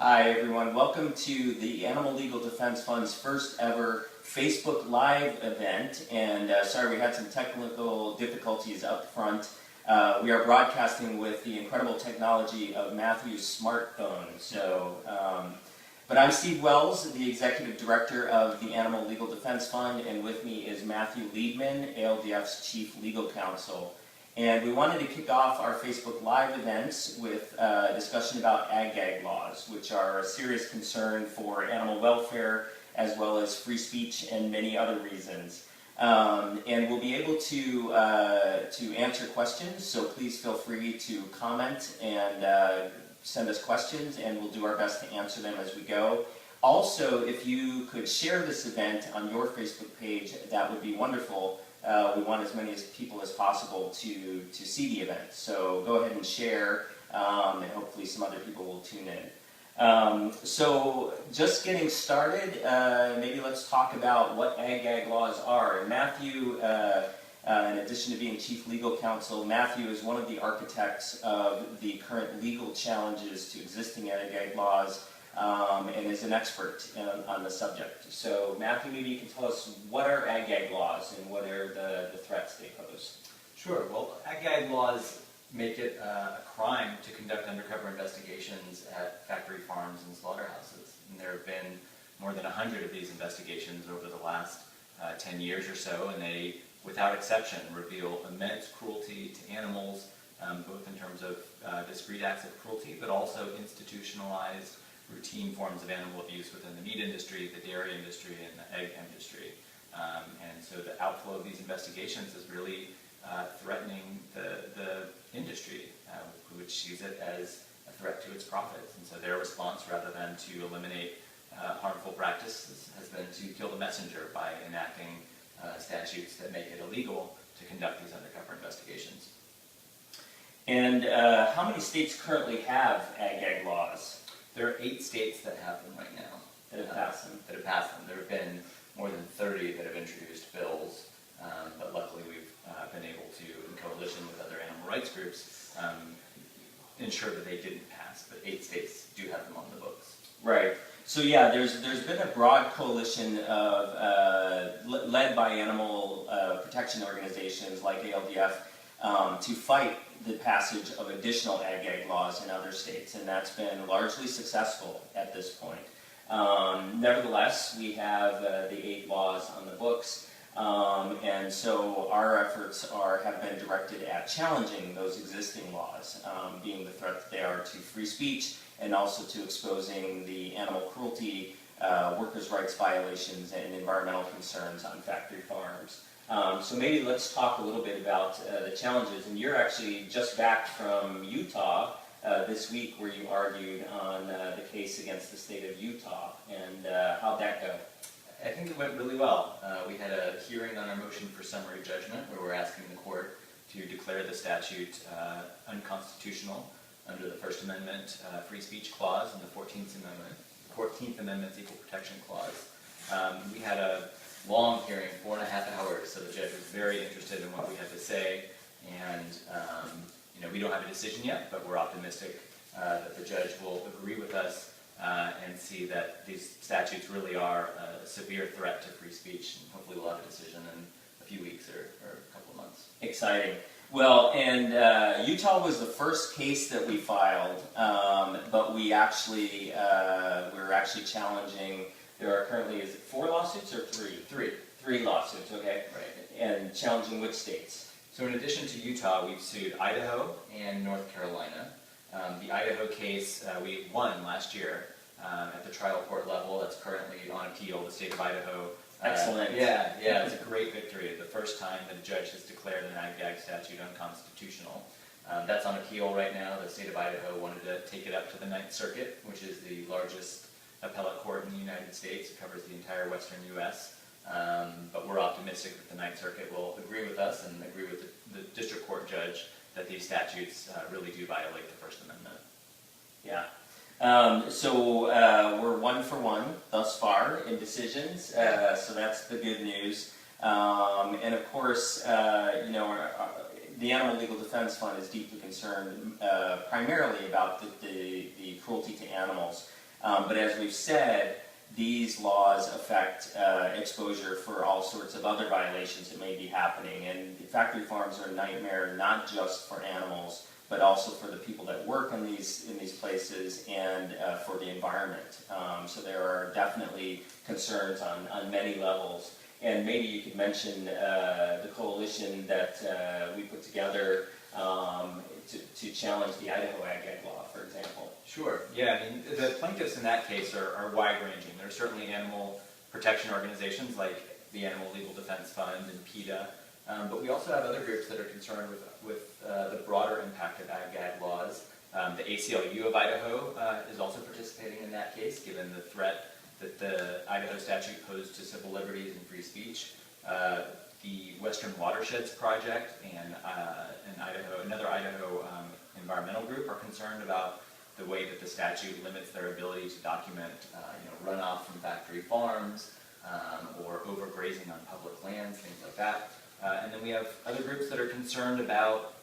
Hi everyone, welcome to the Animal Legal Defense Fund's first ever Facebook Live event, and sorry we had some technical difficulties up front. We are broadcasting with the incredible technology of Matthew's smartphone. But I'm Steve Wells, the Executive Director of the Animal Legal Defense Fund, and with me is Matthew Liebman, ALDF's Chief Legal Counsel. And we wanted to kick off our Facebook Live events with a discussion about Ag-gag laws, which are a serious concern for animal welfare as well as free speech and many other reasons. And we'll be able to answer questions, so please feel free to comment and send us questions, and we'll do our best to answer them as we go. Also, if you could share this event on your Facebook page, that would be wonderful. We want as many people as possible to see the event. So go ahead and share, and hopefully some other people will tune in. So just getting started, maybe let's talk about what Ag-gag laws are. And Matthew, in addition to being Chief Legal Counsel, Matthew is one of the architects of the current legal challenges to existing Ag-gag laws. And is an expert on the subject. So Matthew, maybe you can tell us what are Ag-gag laws and what are the threats they pose? Sure. Well, Ag-gag laws make it a crime to conduct undercover investigations at factory farms and slaughterhouses. And there have been more than 100 of these investigations over the last 10 years or so, and they, without exception, reveal immense cruelty to animals, both in terms of discrete acts of cruelty, but also institutionalized routine forms of animal abuse within the meat industry, the dairy industry, and the egg industry. And so the outflow of these investigations is really threatening the industry, which sees it as a threat to its profits. And so their response, rather than to eliminate harmful practices, has been to kill the messenger by enacting statutes that make it illegal to conduct these undercover investigations. And how many states currently have Ag-gag laws? There are 8 states that have them right now. That have passed them. There have been more than 30 that have introduced bills, but luckily we've been able to, in coalition with other animal rights groups, ensure that they didn't pass. But 8 states do have them on the books. Right. So yeah, there's been a broad coalition of led by animal protection organizations like ALDF to fight the passage of additional Ag-gag laws in other states, and that's been largely successful at this point. Nevertheless, we have the 8 laws on the books, and so our efforts have been directed at challenging those existing laws, being the threat that they are to free speech and also to exposing the animal cruelty, workers' rights violations, and environmental concerns on factory farms. So maybe let's talk a little bit about the challenges. And you're actually just back from Utah this week, where you argued on the case against the state of Utah. And how'd that go? I think it went really well. We had a hearing on our motion for summary judgment, where we're asking the court to declare the statute unconstitutional under the First Amendment free speech clause and the 14th Amendment's equal protection clause. We had a long hearing, 4.5 hours, so the judge was very interested in what we had to say, and we don't have a decision yet, but we're optimistic that the judge will agree with us and see that these statutes really are a severe threat to free speech, and hopefully we'll have a decision in a few weeks or a couple of months. Exciting. Well, and Utah was the first case that we filed, but we're actually challenging. There are currently, is it 4 lawsuits or 3? 3 lawsuits, okay. Right. And challenging which states? So in addition to Utah, we've sued Idaho and North Carolina. The Idaho case we won last year at the trial court level. That's currently on appeal. The state of Idaho. Excellent. Yeah, it's a great victory. The first time that a judge has declared an Ag-gag statute unconstitutional. That's on appeal right now. The state of Idaho wanted to take it up to the Ninth Circuit, which is the largest appellate court in the United States. It covers the entire western U.S., but we're optimistic that the Ninth Circuit will agree with us and agree with the district court judge that these statutes really do violate the First Amendment. Yeah. So we're 1 for 1 thus far in decisions, so that's the good news. And of course, the Animal Legal Defense Fund is deeply concerned primarily about the cruelty to animals. But as we've said, these laws affect exposure for all sorts of other violations that may be happening. And factory farms are a nightmare, not just for animals, but also for the people that work in these places and for the environment. So there are definitely concerns on many levels. And maybe you could mention the coalition that we put together to challenge the Idaho Ag-gag law, for example. Sure. Yeah, I mean, the plaintiffs in that case are wide-ranging. There are certainly animal protection organizations like the Animal Legal Defense Fund and PETA, but we also have other groups that are concerned with the broader impact of ag-gag laws. The ACLU of Idaho is also participating in that case, given the threat that the Idaho statute posed to civil liberties and free speech. The Western Watersheds Project and another Idaho environmental group are concerned about the way that the statute limits their ability to document runoff from factory farms or overgrazing on public lands, things like that. And then we have other groups that are concerned about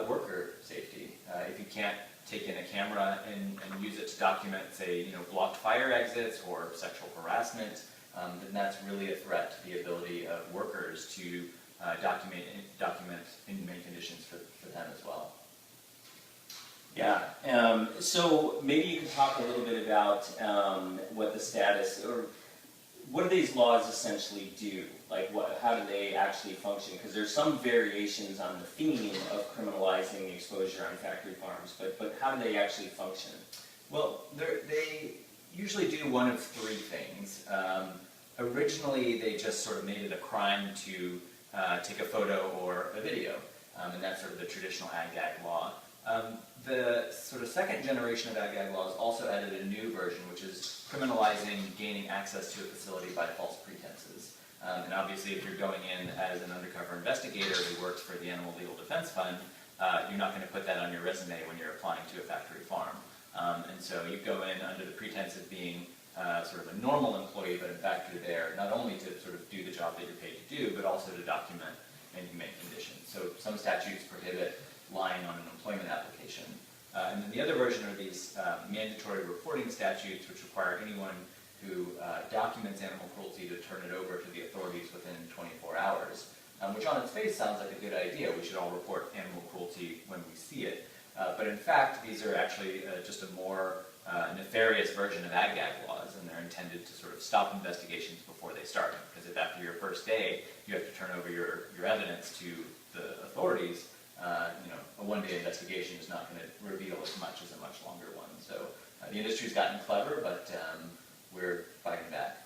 worker safety. If you can't take in a camera and use it to document, say, blocked fire exits or sexual harassment, then that's really a threat to the ability of workers to document inhumane conditions for them as well. Yeah, so maybe you could talk a little bit about what the status, or what do these laws essentially do? Like, how do they actually function? Because there's some variations on the theme of criminalizing exposure on factory farms, but how do they actually function? Well, they usually do one of three things. Originally, they just sort of made it a crime to take a photo or a video, and that's sort of the traditional ag-gag law. The sort of second generation of ag-gag laws also added a new version, which is criminalizing gaining access to a facility by false pretenses. And obviously, if you're going in as an undercover investigator who works for the Animal Legal Defense Fund, you're not going to put that on your resume when you're applying to a factory farm. And so you go in under the pretense of being sort of a normal employee, but in fact you're there not only to sort of do the job that you're paid to do, but also to document inhumane conditions. So some statutes prohibit lying on an employment application. And then the other version are these mandatory reporting statutes, which require anyone who documents animal cruelty to turn it over to the authorities within 24 hours, which on its face sounds like a good idea. We should all report animal cruelty when we see it. But in fact, these are actually just a more nefarious version of ag-gag laws, and they're intended to sort of stop investigations before they start. Because if after your first day you have to turn over your evidence to the authorities, a one-day investigation is not going to reveal as much as a much longer one. So the industry's gotten clever, but we're fighting back.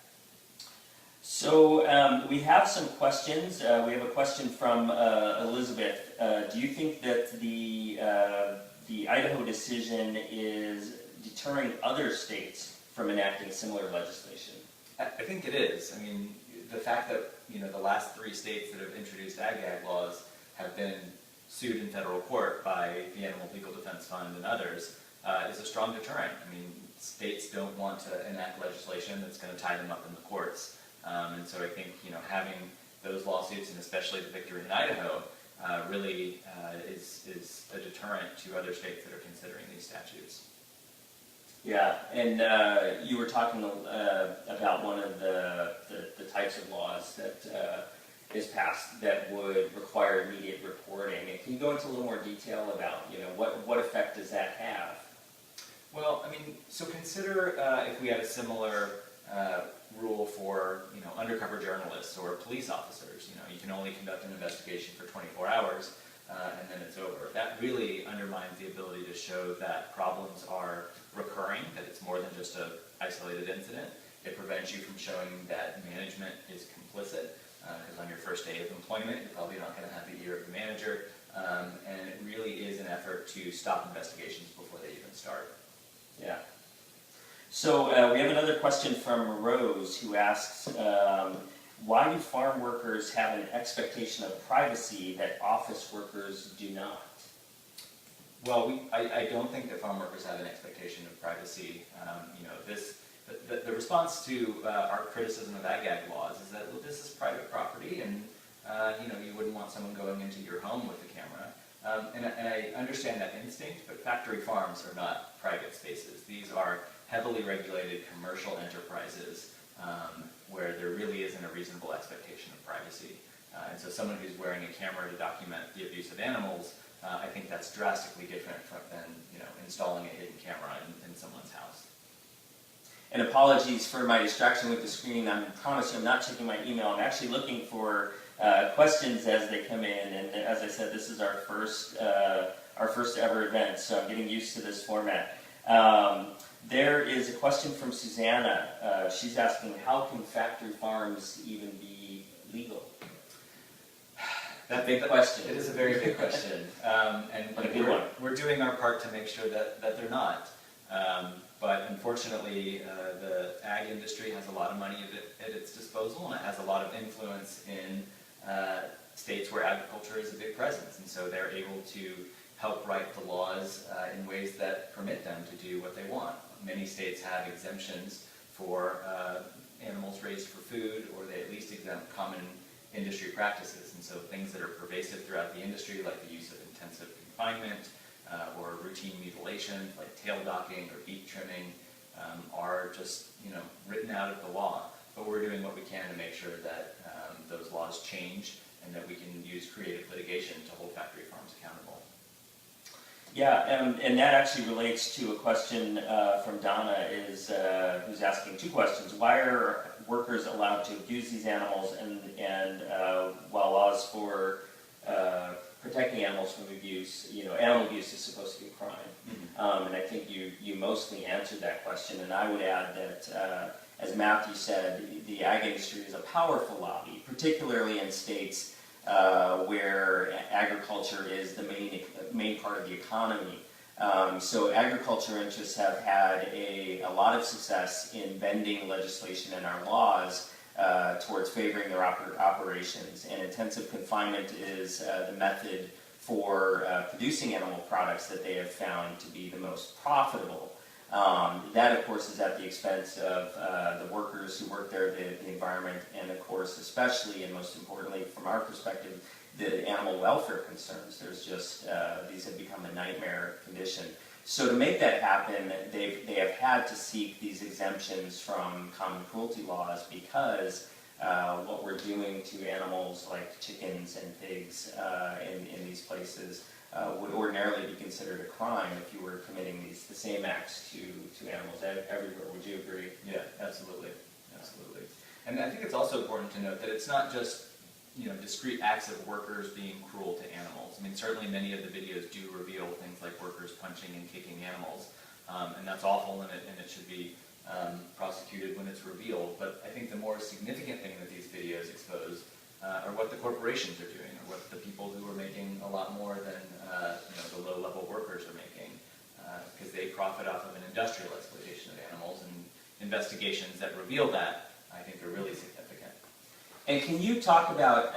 So we have some questions. We have a question from Elizabeth. Do you think that the Idaho decision is deterring other states from enacting similar legislation? I think it is. I mean, the fact that the last 3 states that have introduced ag-gag laws have been sued in federal court by the Animal Legal Defense Fund and others is a strong deterrent. I mean, states don't want to enact legislation that's going to tie them up in the courts. And so I think having those lawsuits, and especially the victory in Idaho, really is a deterrent to other states that are considering these statutes. Yeah, and you were talking about one of the types of laws that is passed that would require immediate reporting. And can you go into a little more detail about what effect does that have? Well, I mean, so consider if we had a similar rule for undercover journalists or police officers. You can only conduct an investigation for 24 hours and then it's over. That really undermines the ability to show that problems are recurring, that it's more than just an isolated incident. It prevents you from showing that management is complicit, because on your first day of employment, you're probably not going to have the ear of the manager, and it really is an effort to stop investigations before they even start. Yeah. So we have another question from Rose, who asks, why do farm workers have an expectation of privacy that office workers do not? Well, I don't think that farm workers have an expectation of privacy. The response to our criticism of ag-gag laws is that, well, this is private property, and you wouldn't want someone going into your home with a camera. And I understand that instinct, but factory farms are not private spaces. These are heavily regulated commercial enterprises where there really isn't a reasonable expectation of privacy. And so someone who's wearing a camera to document the abuse of animals, I think that's drastically different than installing a hidden camera in someone's house. And apologies for my distraction with the screen. I promise you I'm not checking my email. I'm actually looking for questions as they come in. And as I said, this is our first ever event, so I'm getting used to this format. There is a question from Susanna. She's asking, how can factory farms even be legal? That big question. It is a very big question. And but a good one. We're doing our part to make sure that they're not. But unfortunately, the ag industry has a lot of money at its disposal, and it has a lot of influence in states where agriculture is a big presence. And so they're able to help write the laws in ways that permit them to do what they want. Many states have exemptions for animals raised for food, or they at least exempt common industry practices. And so things that are pervasive throughout the industry, like the use of intensive confinement, or routine mutilation, like tail docking or beak trimming, are just written out of the law. But we're doing what we can to make sure that those laws change and that we can use creative litigation to hold factory farms accountable. Yeah, and that actually relates to a question from Donna, who's asking two questions. Why are workers allowed to abuse these animals, and while laws for protecting animals from abuse, animal abuse is supposed to be a crime? Mm-hmm. And I think you mostly answered that question, and I would add that, as Matthew said, the ag industry is a powerful lobby, particularly in states where agriculture is the main part of the economy. So agriculture interests have had a lot of success in bending legislation and our laws towards favoring their operations. And intensive confinement is the method for producing animal products that they have found to be the most profitable. That, of course, is at the expense of the workers who work there, the environment, and, of course, especially and most importantly, from our perspective, the animal welfare concerns. There's just, these have become a nightmare condition. So to make that happen, they have had to seek these exemptions from common cruelty laws because what we're doing to animals like chickens and pigs in these places would ordinarily be considered a crime if you were committing the same acts to animals everywhere. Would you agree? Yeah, absolutely. Absolutely. And I think it's also important to note that it's not just discrete acts of workers being cruel to animals. I mean, certainly many of the videos do reveal things like workers punching and kicking animals, and that's awful, and it should be prosecuted when it's revealed. But I think the more significant thing that these videos expose are what the corporations are doing, or what the people who are making a lot more than the low-level workers are making, because they profit off of an industrial exploitation of animals, and investigations that reveal that, I think, are really significant. And can you talk about,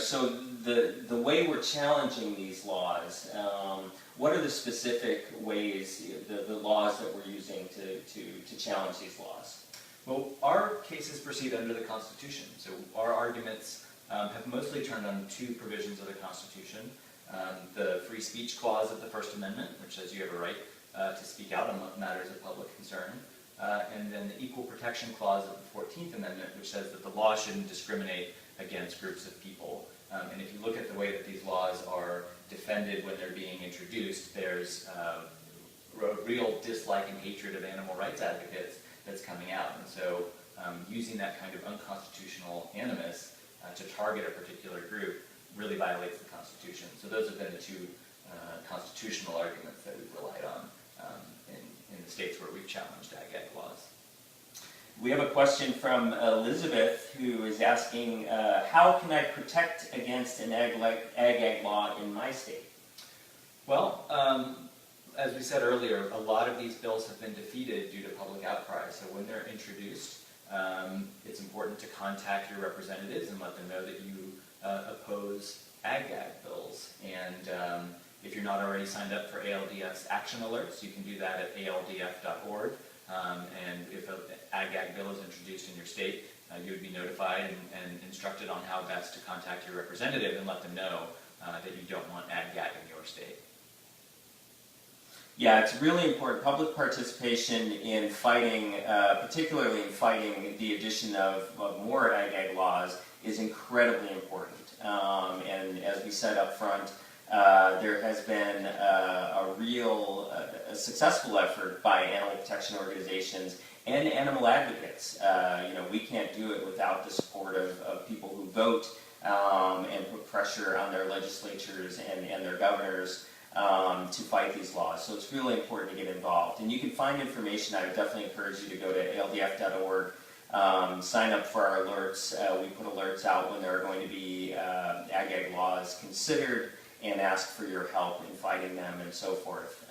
so the way we're challenging these laws, what are the specific ways, the laws that we're using to challenge these laws? Well, our cases proceed under the Constitution, so our arguments have mostly turned on two provisions of the Constitution. The Free Speech Clause of the First Amendment, which says you have a right to speak out on matters of public concern, and then the Equal Protection Clause of the 14th Amendment, which says that the law shouldn't discriminate against groups of people. And if you look at the way that these laws are defended when they're being introduced, there's a real dislike and hatred of animal rights advocates that's coming out. And so using that kind of unconstitutional animus to target a particular group really violates the Constitution. So those have been the two constitutional arguments that we've relied on in the states where we've challenged ag-gag laws. We have a question from Elizabeth, who is asking, how can I protect against an ag-gag law in my state? Well, as we said earlier, a lot of these bills have been defeated due to public outcry. So when they're introduced, it's important to contact your representatives and let them know that you oppose ag-gag bills. And if you're not already signed up for ALDF's action alerts, you can do that at aldf.org. And if an ag-gag bill is introduced in your state, you would be notified and instructed on how best to contact your representative and let them know that you don't want ag-gag in your state. Yeah, it's really important. Public participation in fighting, particularly in fighting the addition of more ag laws, is incredibly important. And as we said up front, there has been a successful effort by animal protection organizations and animal advocates. We can't do it without the support of people who vote and put pressure on their legislatures and their governors to fight these laws. So it's really important to get involved. And you can find information. I would definitely encourage you to go to ALDF.org, sign up for our alerts. We put alerts out when there are going to be ag laws considered and ask for your help in fighting them and so forth.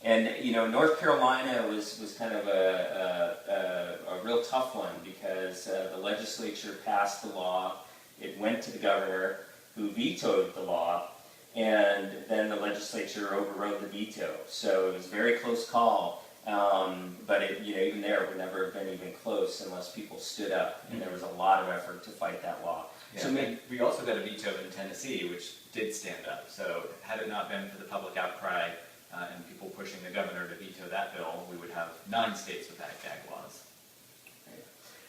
North Carolina was kind of a real tough one because the legislature passed the law. It went to the governor, who vetoed the law, and then the legislature overrode the veto. So it was a very close call, but even there it would never have been even close unless people stood up, and there was a lot of effort to fight that law. Yeah, so we also got a veto in Tennessee, which did stand up. So had it not been for the public outcry and people pushing the governor to veto that bill, we would have 9 states with ag laws.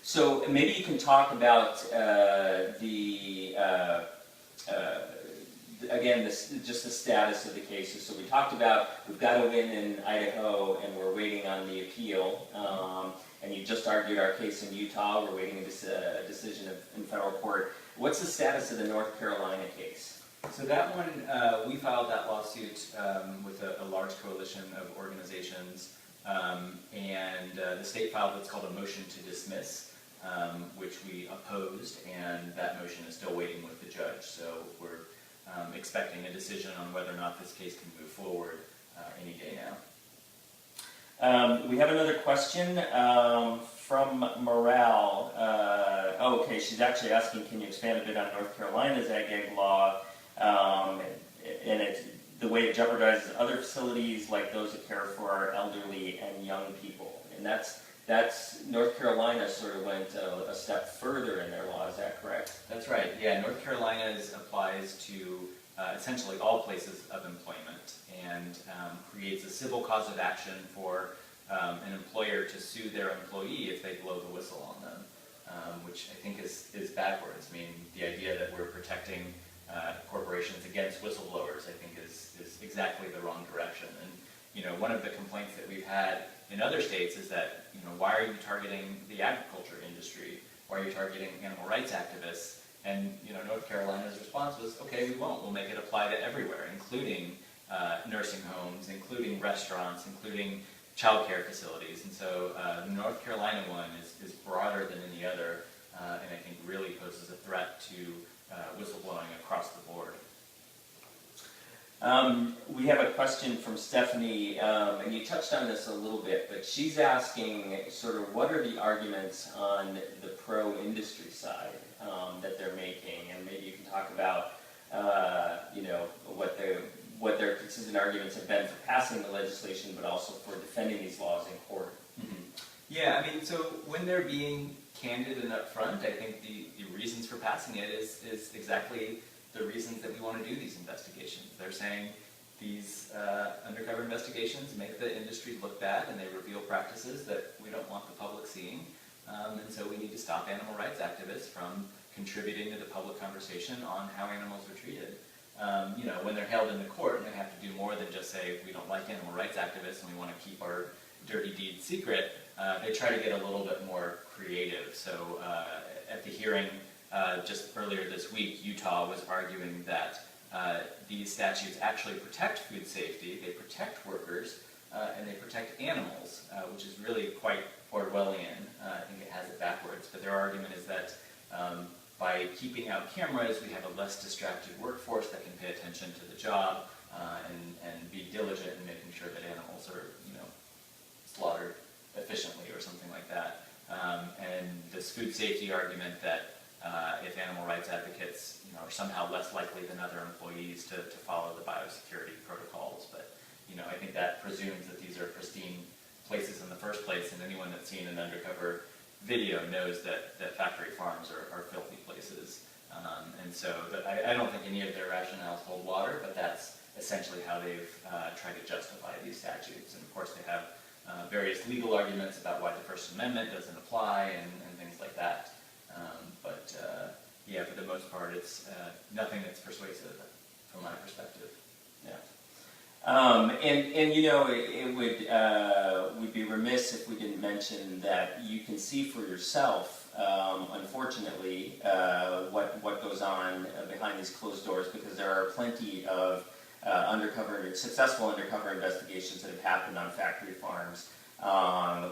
So maybe you can talk about just the status of the cases. So we talked about we've got a win in Idaho and we're waiting on the appeal. And you just argued our case in Utah. We're waiting a decision in federal court. What's the status of the North Carolina case? So that one, we filed that lawsuit with a large coalition of organizations, and the state filed what's called a motion to dismiss, which we opposed, and that motion is still waiting with the judge. So we're expecting a decision on whether or not this case can move forward any day now. We have another question from Morale. Okay, she's actually asking, can you expand a bit on North Carolina's ag law and the way it jeopardizes other facilities like those that care for our elderly and young people? And that's North Carolina sort of went a step further in their law. Is that correct? That's right. Yeah, North Carolina's applies to essentially all places of employment and creates a civil cause of action for an employer to sue their employee if they blow the whistle on them, which I think is backwards. I mean, the idea that we're protecting corporations against whistleblowers, I think, is exactly the wrong direction. And one of the complaints that we've had in other states is that why are you targeting the agriculture industry? Why are you targeting animal rights activists? And North Carolina's response was, okay, we won't. We'll make it apply to everywhere, including nursing homes, including restaurants, including child care facilities. And so the North Carolina one is broader than any other, and I think really poses a threat to whistleblowing across the board. We have a question from Stephanie, and you touched on this a little bit, but she's asking sort of what are the arguments on the pro-industry side that they're making, and maybe you can talk about what their consistent arguments have been for passing the legislation, but also for defending these laws in court. Mm-hmm. Yeah, I mean, so when they're being candid and upfront, I think the reasons for passing it is exactly the reasons that we want to do these investigations. They're saying these undercover investigations make the industry look bad and they reveal practices that we don't want the public seeing. And so we need to stop animal rights activists from contributing to the public conversation on how animals are treated. When they're held in the court and they have to do more than just say we don't like animal rights activists and we want to keep our dirty deeds secret, they try to get a little bit more creative. So at the hearing just earlier this week, Utah was arguing that these statutes actually protect food safety, they protect workers, and they protect animals, which is really quite Orwellian. I think it has it backwards. But their argument is that by keeping out cameras, we have a less distracted workforce that can pay attention to the job and be diligent in making sure that animals are, slaughtered efficiently or something like that. And this food safety argument that if animal rights advocates, are somehow less likely than other employees to follow the biosecurity protocols. But, I think that presumes that these are pristine places in the first place, and anyone that's seen an undercover video knows that factory farms are filthy places. And so I don't think any of their rationales hold water, but that's essentially how they've tried to justify these statutes. And of course they have various legal arguments about why the First Amendment doesn't apply and things like that. Yeah, for the most part, it's nothing that's persuasive from my perspective. Yeah. And you know, it would we'd be remiss if we didn't mention that you can see for yourself, unfortunately, what goes on behind these closed doors, because there are plenty of successful undercover investigations that have happened on factory farms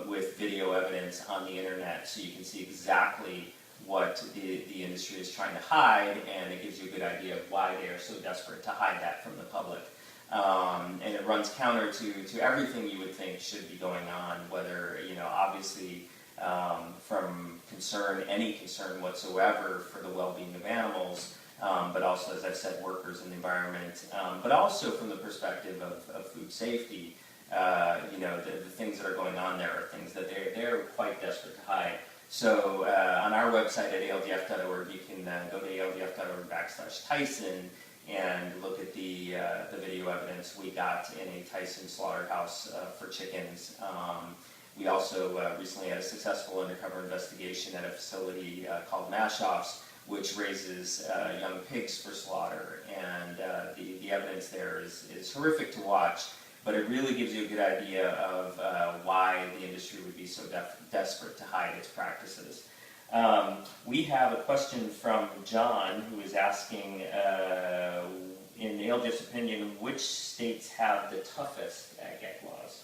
with video evidence on the internet, so you can see exactly what the industry is trying to hide, and it gives you a good idea of why they are so desperate to hide that from the public. And it runs counter to everything you would think should be going on, whether, you know, obviously from any concern whatsoever for the well-being of animals, but also, as I've said, workers and the environment, but also from the perspective of food safety. You know, the things that are going on there are things that they're quite desperate to hide. So on our website at ALDF.org, you can go to ALDF.org/Tyson and look at the video evidence we got in a Tyson slaughterhouse for chickens. We also recently had a successful undercover investigation at a facility called Mashoff's, which raises young pigs for slaughter. And the evidence there is horrific to watch, but it really gives you a good idea of why the industry would be so desperate to hide its practices. We have a question from John, who is asking, in ALDF's opinion, which states have the toughest ag-gag laws?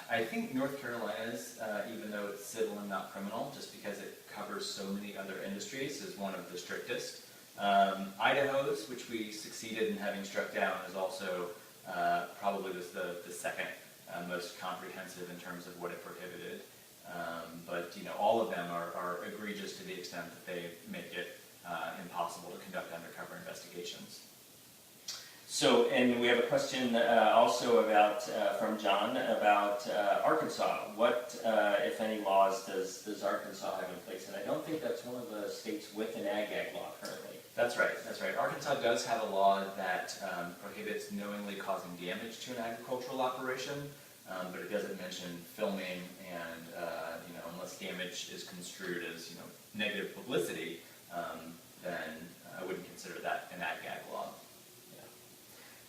I think North Carolina's, even though it's civil and not criminal, just because it covers so many other industries, is one of the strictest. Idaho's, which we succeeded in having struck down, is also probably was the second most comprehensive in terms of what it prohibited. But you know, all of them are egregious to the extent that they make it impossible to conduct undercover investigations. So, and we have a question also about from John about Arkansas. What, if any, laws does Arkansas have in place? And I don't think that's one of the states with an ag-gag law currently. That's right. That's right. Arkansas does have a law that prohibits knowingly causing damage to an agricultural operation, but it doesn't mention filming, and you know, unless damage is construed as, you know, negative publicity, then I wouldn't consider that an ag-gag law.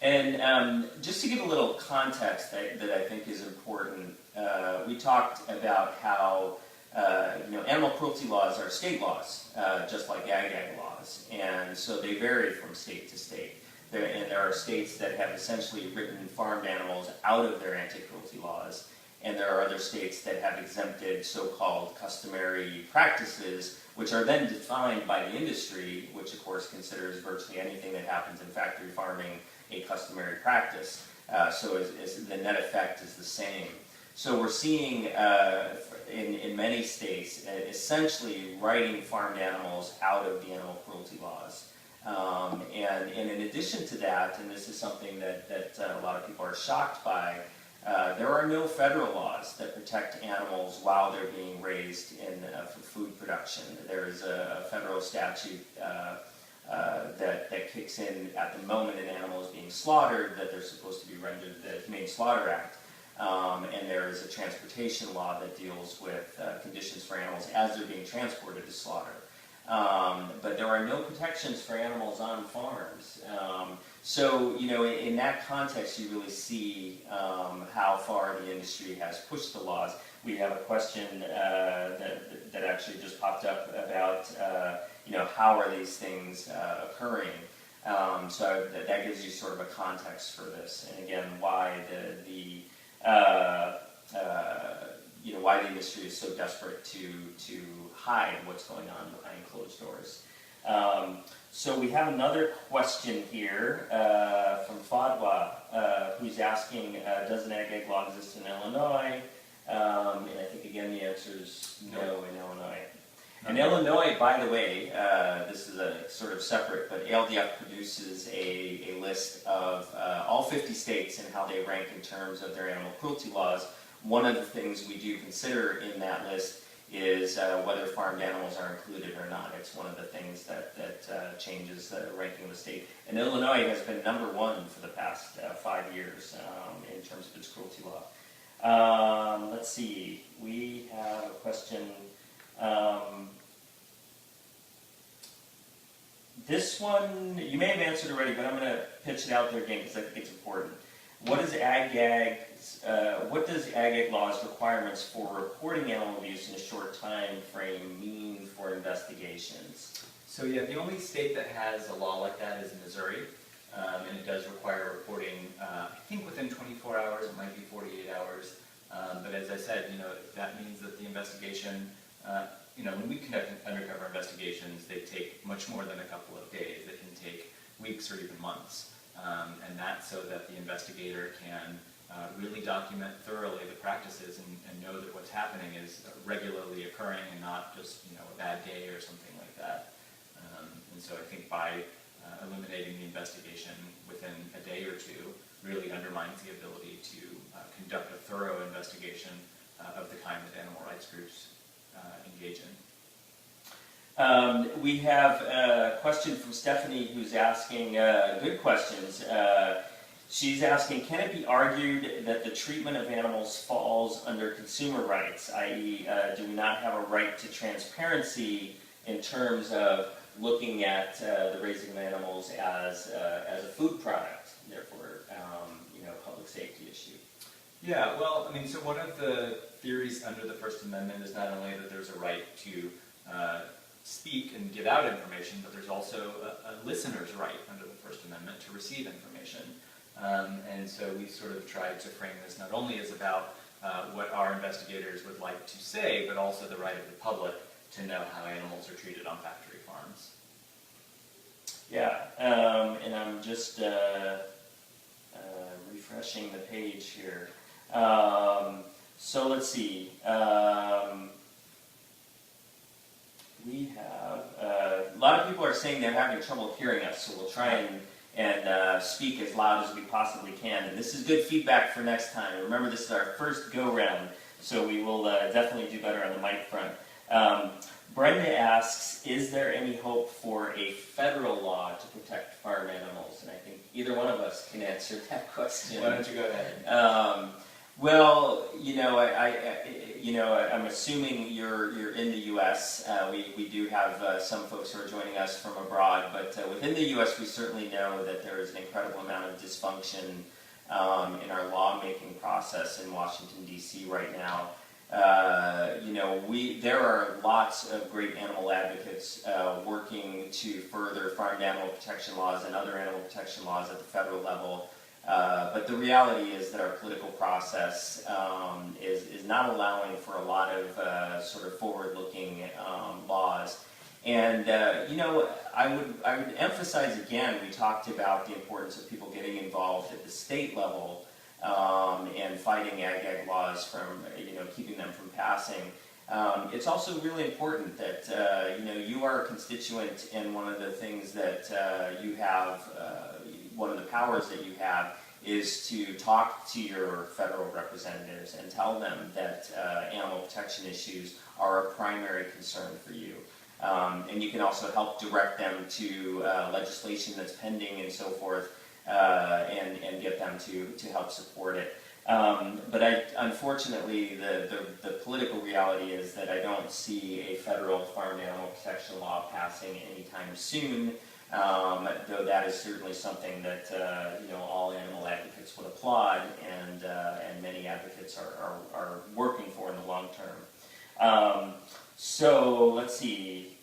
And just to give a little context that I think is important, we talked about how you know, animal cruelty laws are state laws, just like ag-gag laws, and so they vary from state to state. There are states that have essentially written farmed animals out of their anti-cruelty laws, and there are other states that have exempted so-called customary practices, which are then defined by the industry, which of course considers virtually anything that happens in factory farming a customary practice. So the net effect is the same. So we're seeing in many states essentially writing farmed animals out of the animal cruelty laws. And in addition to that, and this is something that a lot of people are shocked by, there are no federal laws that protect animals while they're being raised for food production. There is a federal statute that kicks in at the moment an animal is being slaughtered, that they're supposed to be rendered the Humane Slaughter Act. And there is a transportation law that deals with conditions for animals as they're being transported to slaughter. But there are no protections for animals on farms. So, you know, in that context, you really see how far the industry has pushed the laws. We have a question that actually just popped up about, you know, how are these things occurring? So that gives you sort of a context for this, and again, why you know, why the industry is so desperate to hide what's going on behind closed doors. So we have another question here from Fadwa, who's asking, does an ag-gag law exist in Illinois? And I think again the answer is no in Illinois. In Illinois, by the way, this is a sort of separate, but ALDF produces a list of all 50 states and how they rank in terms of their animal cruelty laws. One of the things we do consider in that list is whether farmed animals are included or not. It's one of the things that changes the ranking of the state. And Illinois has been #1 for the past 5 years in terms of its cruelty law. Let's see, we have a question. This one, you may have answered already, but I'm going to pitch it out there again because I think it's important. What does Ag-gag law's requirements for reporting animal abuse in a short time frame mean for investigations? So yeah, the only state that has a law like that is Missouri, and it does require reporting, I think within 24 hours, it might be 48 hours, but as I said, that means that the investigation, when we conduct undercover investigations, they take much more than a couple of days. They can take weeks or even months. And that's so that the investigator can really document thoroughly the practices and know that what's happening is regularly occurring and not just a bad day or something like that. And so I think by eliminating the investigation within a day or two really undermines the ability to conduct a thorough investigation of the kind that animal rights groups engage in. We have a question from Stephanie who's asking, good questions. She's asking, can it be argued that the treatment of animals falls under consumer rights, i.e. Do we not have a right to transparency in terms of looking at the raising of animals as a food product, therefore public safety issue? Yeah, well, so one of the theories under the First Amendment is not only that there's a right to speak and give out information, but there's also a listener's right under the First Amendment to receive information. And so we sort of tried to frame this not only as about what our investigators would like to say, but also the right of the public to know how animals are treated on factory farms. Yeah, and I'm just refreshing the page here. So let's see. We have a lot of people are saying they're having trouble hearing us, so we'll try and speak as loud as we possibly can. And this is good feedback for next time. Remember, this is our first go-round, so we will definitely do better on the mic front. Brenda asks, is there any hope for a federal law to protect farm animals? And I think either one of us can answer that question. Why don't you go ahead? Well, I'm assuming you're in the U.S. We do have some folks who are joining us from abroad, but within the U.S. we certainly know that there is an incredible amount of dysfunction in our lawmaking process in Washington, D.C. right now. There are lots of great animal advocates working to further farm animal protection laws and other animal protection laws at the federal level. But the reality is that our political process is not allowing for a lot of sort of forward-looking laws. And I would emphasize again, we talked about the importance of people getting involved at the state level and fighting ag-gag laws from keeping them from passing. It's also really important that you are a constituent, and one of the things that you have. One of the powers that you have is to talk to your federal representatives and tell them that animal protection issues are a primary concern for you. And you can also help direct them to legislation that's pending and so forth, and get them to help support it. But unfortunately, the political reality is that I don't see a federal farm animal protection law passing anytime soon. Though that is certainly something that all animal advocates would applaud, and many advocates are working for in the long term. So let's see.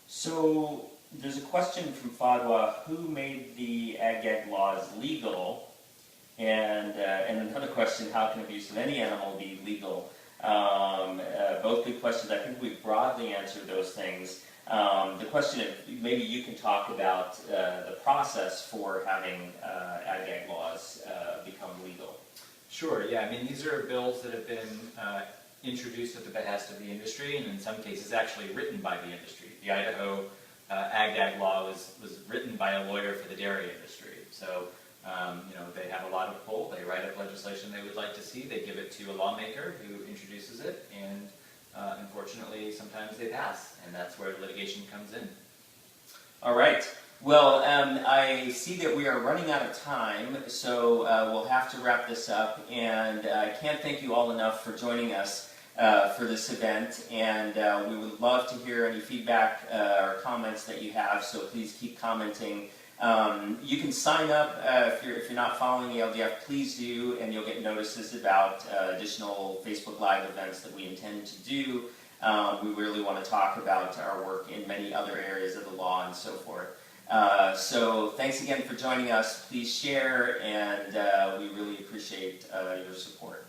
So there's a question from Fadwa: who made the ag-gag laws legal? And another question: how can abuse of any animal be legal? Both good questions. I think we've broadly answered those things. The question of maybe you can talk about the process for having ag-gag laws become legal. Sure, yeah. These are bills that have been introduced at the behest of the industry, and in some cases actually written by the industry. The Idaho Ag-gag law was written by a lawyer for the dairy industry. So They have a lot of pull. They write up legislation they would like to see. They give it to a lawmaker who introduces it, and unfortunately, sometimes they pass, and that's where litigation comes in. All right. Well, I see that we are running out of time, so we'll have to wrap this up. And I can't thank you all enough for joining us for this event. And we would love to hear any feedback or comments that you have, so please keep commenting. You can sign up if you're not following the ALDF, please do, and you'll get notices about additional Facebook Live events that we intend to do. We really want to talk about our work in many other areas of the law and so forth. So thanks again for joining us. Please share, and we really appreciate your support.